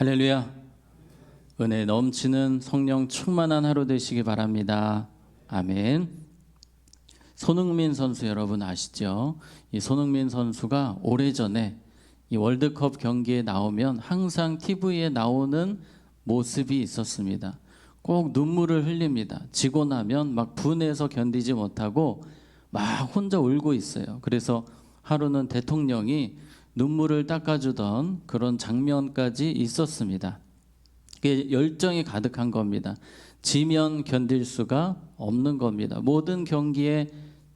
할렐루야. 은혜 넘치는 성령 충만한 하루 되시기 바랍니다. 아멘. 손흥민 선수 여러분 아시죠? 이 손흥민 선수가 오래전에 이 월드컵 경기에 나오면 항상 TV에 나오는 모습이 있었습니다. 꼭 눈물을 흘립니다. 지고 나면 막 분해서 견디지 못하고 막 혼자 울고 있어요. 그래서 하루는 대통령이 눈물을 닦아주던 그런 장면까지 있었습니다. 그게 열정이 가득한 겁니다. 지면 견딜 수가 없는 겁니다. 모든 경기에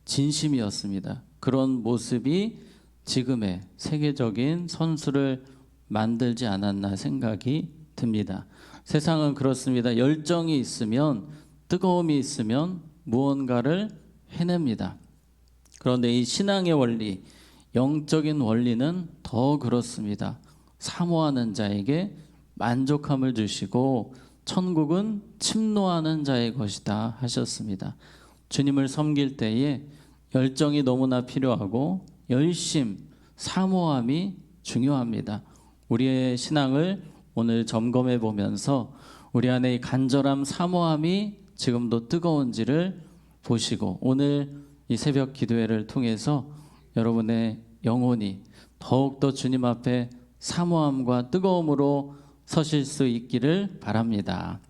진심이었습니다. 그런 모습이 지금의 세계적인 선수를 만들지 않았나 생각이 듭니다. 세상은 그렇습니다. 열정이 있으면, 뜨거움이 있으면 무언가를 해냅니다. 그런데 이 신앙의 원리, 영적인 원리는 더 그렇습니다. 사모하는 자에게 만족함을 주시고 천국은 침노하는 자의 것이다 하셨습니다. 주님을 섬길 때에 열정이 너무나 필요하고 열심, 사모함이 중요합니다. 우리의 신앙을 오늘 점검해 보면서 우리 안에 간절함, 사모함이 지금도 뜨거운지를 보시고 오늘 이 새벽 기도회를 통해서 여러분의 영혼이 더욱더 주님 앞에 사모함과 뜨거움으로 서실 수 있기를 바랍니다.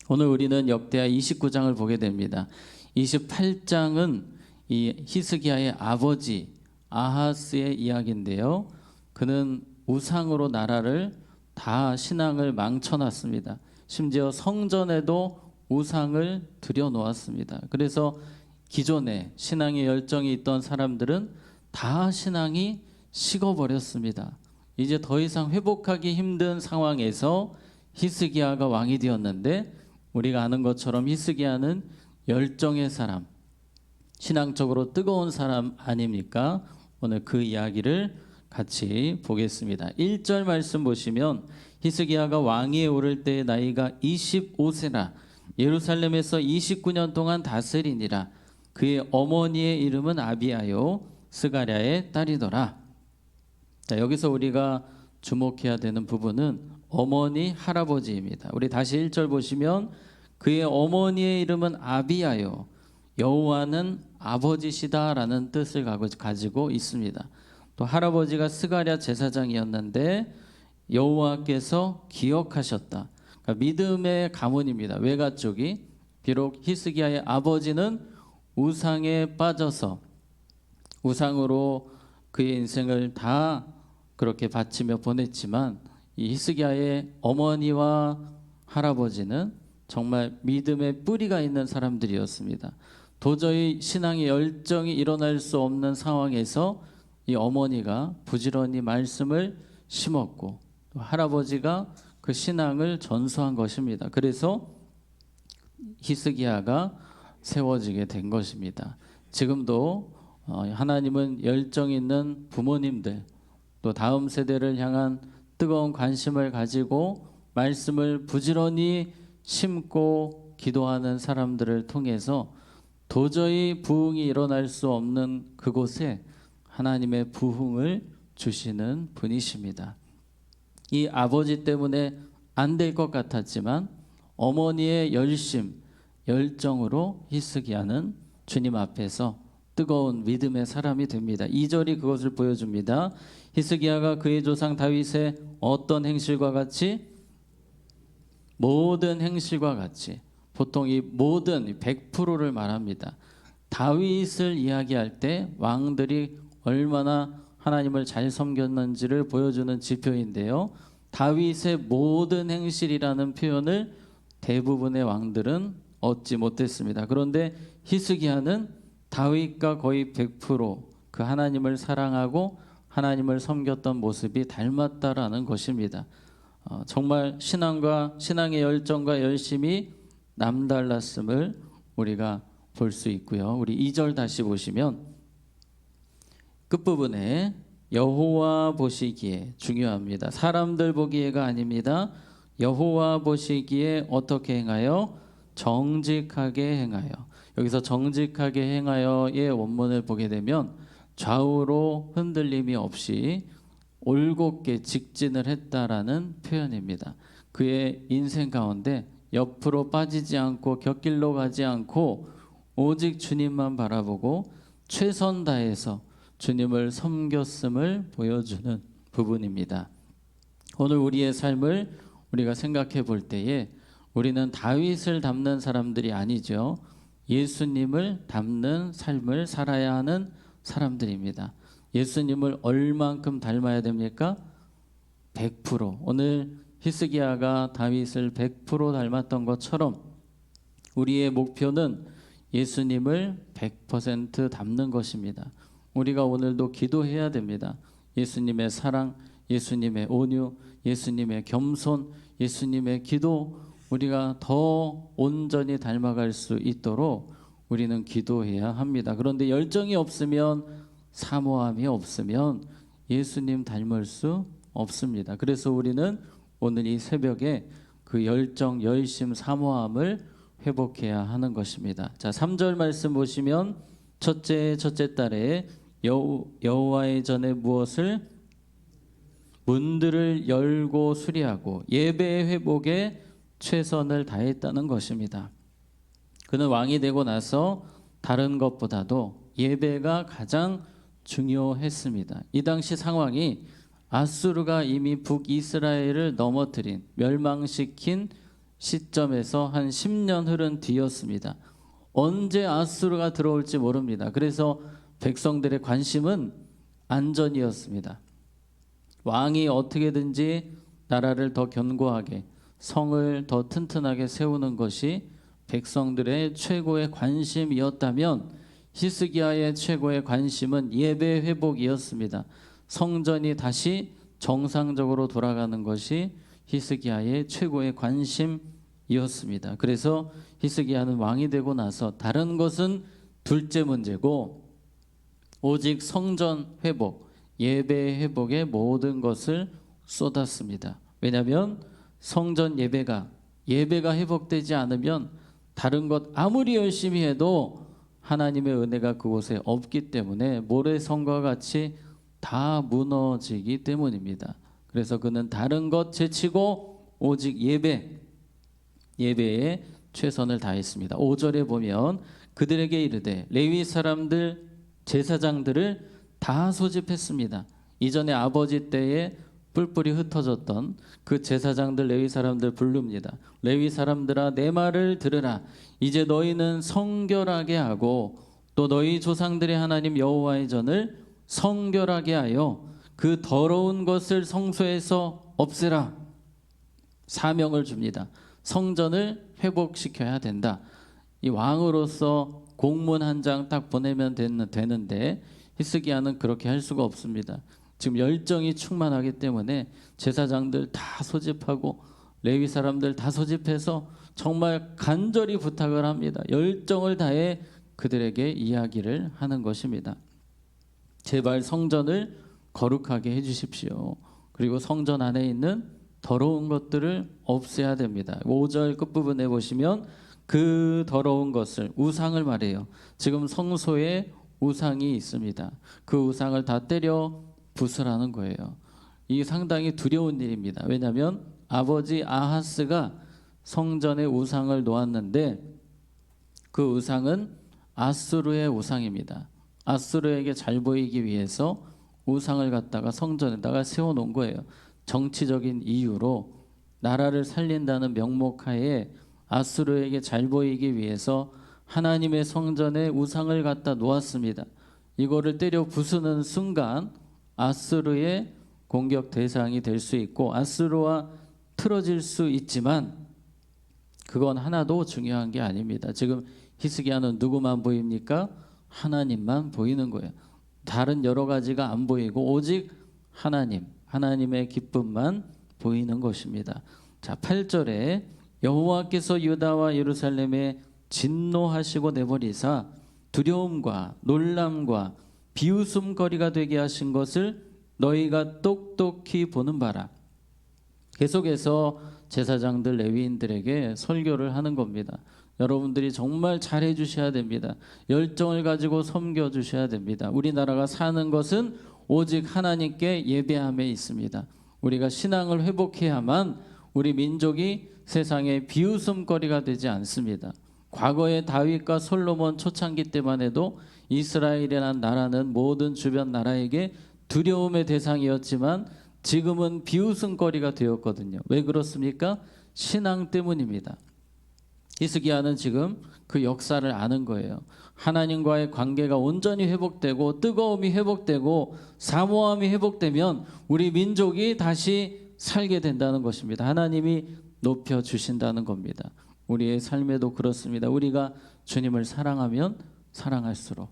오늘 우리는 역대하 29장을 보게 됩니다. 28장은 이 히스기야의 아버지 아하스의 이야기인데요. 그는 우상으로 나라를 다 신앙을 망쳐놨습니다. 심지어 성전에도 우상을 들여놓았습니다. 그래서 기존에 신앙의 열정이 있던 사람들은 다 신앙이 식어버렸습니다. 이제 더 이상 회복하기 힘든 상황에서 히스기야가 왕이 되었는데 우리가 아는 것처럼 히스기야는 열정의 사람, 신앙적으로 뜨거운 사람 아닙니까? 오늘 그 이야기를 같이 보겠습니다. 1절 말씀 보시면 히스기야가 왕위에 오를 때의 나이가 25세라 예루살렘에서 29년 동안 다스리니라. 그의 어머니의 이름은 아비아요 스가랴의 딸이더라. 자, 여기서 우리가 주목해야 되는 부분은 어머니, 할아버지입니다. 우리 다시 1절 보시면 그의 어머니의 이름은 아비아요 여호와는 아버지시다라는 뜻을 가지고 있습니다. 또 할아버지가 스가랴 제사장이었는데 여호와께서 기억하셨다. 그러니까 믿음의 가문입니다. 외가 쪽이. 비록 히스기야의 아버지는 우상에 빠져서 우상으로 그의 인생을 다 그렇게 바치며 보냈지만 이 히스기야의 어머니와 할아버지는 정말 믿음의 뿌리가 있는 사람들이었습니다. 도저히 신앙의 열정이 일어날 수 없는 상황에서 이 어머니가 부지런히 말씀을 심었고 할아버지가 그 신앙을 전수한 것입니다. 그래서 히스기야가 세워지게 된 것입니다. 지금도 하나님은 열정 있는 부모님들 또 다음 세대를 향한 뜨거운 관심을 가지고 말씀을 부지런히 심고 기도하는 사람들을 통해서 도저히 부흥이 일어날 수 없는 그곳에 하나님의 부흥을 주시는 분이십니다. 이 아버지 때문에 안 될 것 같았지만 어머니의 열심, 열정으로 히스기야는 주님 앞에서 뜨거운 믿음의 사람이 됩니다. 2절이 그것을 보여줍니다. 히스기야가 그의 조상 다윗의 어떤 행실과 같이 모든 행실과 같이 보통 이 모든 100%를 말합니다. 다윗을 이야기할 때 왕들이 얼마나 하나님을 잘 섬겼는지를 보여주는 지표인데요. 다윗의 모든 행실이라는 표현을 대부분의 왕들은 얻지 못했습니다. 그런데 히스기야는 다윗과 거의 100%그 하나님을 사랑하고 하나님을 섬겼던 모습이 닮았다라는 것입니다. 정말 신앙의 열정과 열심이 남달랐음을 우리가 볼 수 있고요. 우리 2절 다시 보시면 끝부분에 여호와 보시기에 중요합니다. 사람들 보기에가 아닙니다. 여호와 보시기에 어떻게 행하여? 정직하게 행하여. 여기서 정직하게 행하여의 원문을 보게 되면 좌우로 흔들림이 없이 올곧게 직진을 했다라는 표현입니다. 그의 인생 가운데 옆으로 빠지지 않고 곁길로 가지 않고 오직 주님만 바라보고 최선 다해서 주님을 섬겼음을 보여주는 부분입니다. 오늘 우리의 삶을 우리가 생각해 볼 때에 우리는 다윗을 닮는 사람들이 아니죠. 예수님을 닮는 삶을 살아야 하는 사람들입니다. 예수님을 얼만큼 닮아야 됩니까? 100%. 오늘 히스기야가 다윗을 100% 닮았던 것처럼 우리의 목표는 예수님을 100% 닮는 것입니다. 우리가 오늘도 기도해야 됩니다. 예수님의 사랑, 예수님의 온유, 예수님의 겸손, 예수님의 기도, 우리가 더 온전히 닮아갈 수 있도록 우리는 기도해야 합니다. 그런데 열정이 없으면, 사모함이 없으면 예수님 닮을 수 없습니다. 그래서 우리는 오늘 이 새벽에 그 열정, 열심, 사모함을 회복해야 하는 것입니다. 자, 3절 말씀 보시면 첫째 딸에 여호와의 전에 무엇을 문들을 열고 수리하고 예배의 회복에 최선을 다했다는 것입니다. 그는 왕이 되고 나서 다른 것보다도 예배가 가장 중요했습니다. 이 당시 상황이 아수르가 이미 북이스라엘을 넘어뜨린, 멸망시킨 시점에서 한 10년 흐른 뒤였습니다. 언제 아수르가 들어올지 모릅니다. 그래서 백성들의 관심은 안전이었습니다. 왕이 어떻게든지 나라를 더 견고하게, 성을 더 튼튼하게 세우는 것이 백성들의 최고의 관심이었다면 히스기야의 최고의 관심은 예배 회복이었습니다. 성전이 다시 정상적으로 돌아가는 것이 히스기야의 최고의 관심이었습니다. 그래서 히스기야는 왕이 되고 나서 다른 것은 둘째 문제고 오직 성전 회복, 예배 회복에 모든 것을 쏟았습니다. 왜냐하면 성전 예배가 회복되지 않으면 다른 것 아무리 열심히 해도 하나님의 은혜가 그곳에 없기 때문에 모래성과 같이 다 무너지기 때문입니다. 그래서 그는 다른 것 제치고 오직 예배에 최선을 다했습니다. 5절에 보면 그들에게 이르되 레위 사람들 제사장들을 다 소집했습니다. 이전에 아버지 때에 뿔뿔이 흩어졌던 그 제사장들 레위 사람들 부릅니다. 레위 사람들아 내 말을 들으라. 이제 너희는 성결하게 하고 또 너희 조상들의 하나님 여호와의 전을 성결하게 하여 그 더러운 것을 성소에서 없애라. 사명을 줍니다. 성전을 회복시켜야 된다. 이 왕으로서 공문 한 장 딱 보내면 되는데 히스기야는 그렇게 할 수가 없습니다. 지금 열정이 충만하기 때문에 제사장들 다 소집하고 레위 사람들 다 소집해서 정말 간절히 부탁을 합니다. 열정을 다해 그들에게 이야기를 하는 것입니다. 제발 성전을 거룩하게 해주십시오. 그리고 성전 안에 있는 더러운 것들을 없애야 됩니다. 5절 끝부분에 보시면 그 더러운 것을, 우상을 말해요. 지금 성소에 우상이 있습니다. 그 우상을 다 때려 부수라는 거예요. 이게 상당히 두려운 일입니다. 왜냐하면 아버지 아하스가 성전에 우상을 놓았는데 그 우상은 아수르의 우상입니다. 아수르에게 잘 보이기 위해서 우상을 갖다가 성전에다가 세워놓은 거예요. 정치적인 이유로 나라를 살린다는 명목하에 아수르에게 잘 보이기 위해서 하나님의 성전에 우상을 갖다 놓았습니다. 이거를 때려 부수는 순간 아수르의 공격 대상이 될 수 있고 아수르와 틀어질 수 있지만 그건 하나도 중요한 게 아닙니다. 지금 히스기야는 누구만 보입니까? 하나님만 보이는 거예요. 다른 여러 가지가 안 보이고 오직 하나님의 기쁨만 보이는 것입니다. 자, 8절에 여호와께서 유다와 예루살렘에 진노하시고 내버리사 두려움과 놀람과 비웃음거리가 되게 하신 것을 너희가 똑똑히 보는 바라. 계속해서 제사장들 레위인들에게 설교를 하는 겁니다. 여러분들이 정말 잘해 주셔야 됩니다. 열정을 가지고 섬겨 주셔야 됩니다. 우리나라가 사는 것은 오직 하나님께 예배함에 있습니다. 우리가 신앙을 회복해야만 우리 민족이 세상의 비웃음거리가 되지 않습니다. 과거의 다윗과 솔로몬 초창기 때만 해도 이스라엘이라는 나라는 모든 주변 나라에게 두려움의 대상이었지만 지금은 비웃음거리가 되었거든요. 왜 그렇습니까? 신앙 때문입니다. 히스기야는 지금 그 역사를 아는 거예요. 하나님과의 관계가 온전히 회복되고 뜨거움이 회복되고 사모함이 회복되면 우리 민족이 다시 살게 된다는 것입니다. 하나님이 높여주신다는 겁니다. 우리의 삶에도 그렇습니다. 우리가 주님을 사랑하면 사랑할수록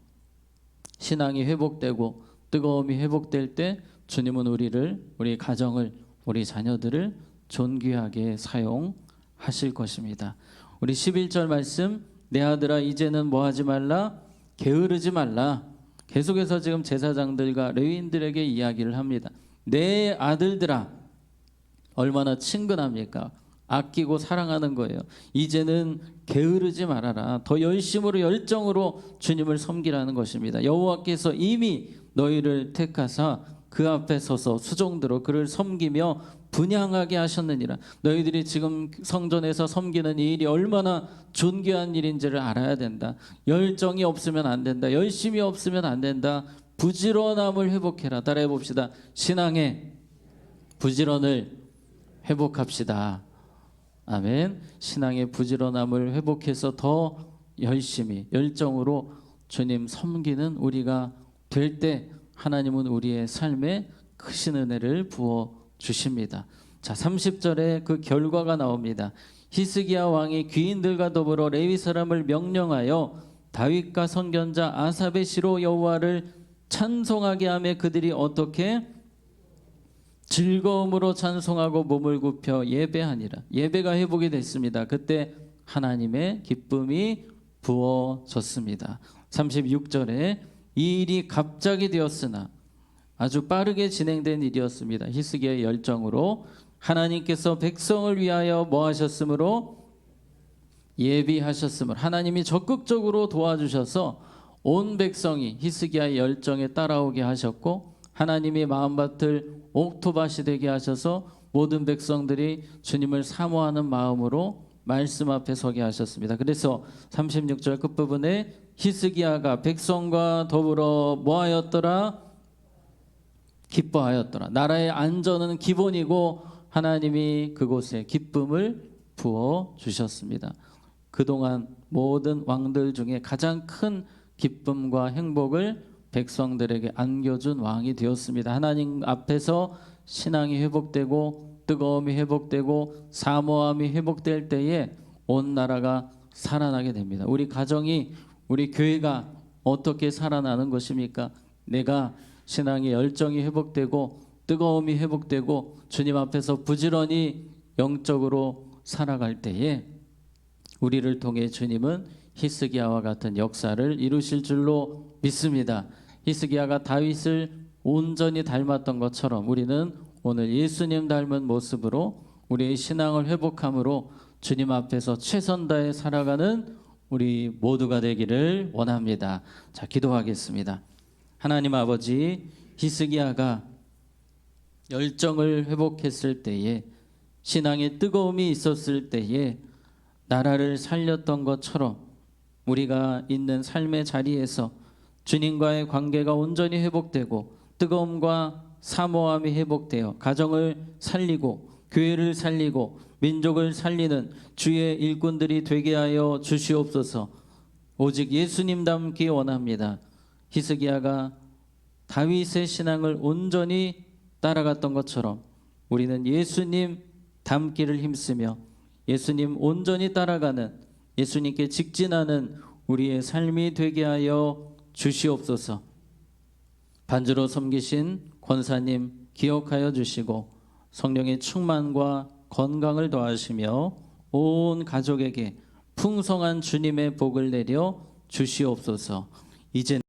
신앙이 회복되고 뜨거움이 회복될 때 주님은 우리 가정을, 우리 자녀들을 존귀하게 사용하실 것입니다. 우리 11절 말씀, 내 아들아 이제는 뭐하지 말라? 게으르지 말라. 계속해서 지금 제사장들과 레위인들에게 이야기를 합니다. 내 아들들아, 얼마나 친근합니까? 아끼고 사랑하는 거예요. 이제는 게으르지 말아라. 더 열심으로 열정으로 주님을 섬기라는 것입니다. 여호와께서 이미 너희를 택하사 그 앞에 서서 수종들어 그를 섬기며 분향하게 하셨느니라. 너희들이 지금 성전에서 섬기는 이 일이 얼마나 존귀한 일인지를 알아야 된다. 열정이 없으면 안 된다. 열심이 없으면 안 된다. 부지런함을 회복해라. 따라해 봅시다. 신앙의 부지런을 회복합시다. 아멘. 신앙의 부지런함을 회복해서 더 열심히 열정으로 주님 섬기는 우리가 될 때 하나님은 우리의 삶에 크신 은혜를 부어 주십니다. 자, 30절에 그 결과가 나옵니다. 히스기야 왕이 귀인들과 더불어 레위 사람을 명령하여 다윗과 선견자 아삽의 시로 여호와를 찬송하게 하며 그들이 어떻게 즐거움으로 찬송하고 몸을 굽혀 예배하니라. 예배가 회복이 됐습니다. 그때 하나님의 기쁨이 부어졌습니다. 36절에 이 일이 갑자기 되었으나 아주 빠르게 진행된 일이었습니다. 히스기야의 열정으로 하나님께서 백성을 위하여 뭐 하셨으므로 예비하셨으므로 하나님이 적극적으로 도와주셔서 온 백성이 히스기야의 열정에 따라오게 하셨고 하나님이 마음밭을 옥토밭이 되게 하셔서 모든 백성들이 주님을 사모하는 마음으로 말씀 앞에 서게 하셨습니다. 그래서 36절 끝부분에 히스기야가 백성과 더불어 뭐하였더라? 기뻐하였더라. 나라의 안전은 기본이고 하나님이 그곳에 기쁨을 부어 주셨습니다. 그동안 모든 왕들 중에 가장 큰 기쁨과 행복을 백성들에게 안겨준 왕이 되었습니다. 하나님 앞에서 신앙이 회복되고 뜨거움이 회복되고 사모함이 회복될 때에 온 나라가 살아나게 됩니다. 우리 가정이 우리 교회가 어떻게 살아나는 것입니까? 내가 신앙의 열정이 회복되고 뜨거움이 회복되고 주님 앞에서 부지런히 영적으로 살아갈 때에 우리를 통해 주님은 히스기야와 같은 역사를 이루실 줄로 믿습니다. 히스기야가 다윗을 온전히 닮았던 것처럼 우리는 오늘 예수님 닮은 모습으로 우리의 신앙을 회복함으로 주님 앞에서 최선 다해 살아가는 우리 모두가 되기를 원합니다. 자, 기도하겠습니다. 하나님 아버지, 히스기야가 열정을 회복했을 때에 신앙의 뜨거움이 있었을 때에 나라를 살렸던 것처럼 우리가 있는 삶의 자리에서 주님과의 관계가 온전히 회복되고 뜨거움과 사모함이 회복되어 가정을 살리고 교회를 살리고 민족을 살리는 주의 일꾼들이 되게 하여 주시옵소서. 오직 예수님 닮기 원합니다. 히스기야가 다윗의 신앙을 온전히 따라갔던 것처럼 우리는 예수님 닮기를 힘쓰며 예수님 온전히 따라가는 예수님께 직진하는 우리의 삶이 되게 하여 주시옵소서. 반주로 섬기신 권사님 기억하여 주시고 성령의 충만과 건강을 더하시며 온 가족에게 풍성한 주님의 복을 내려 주시옵소서. 이제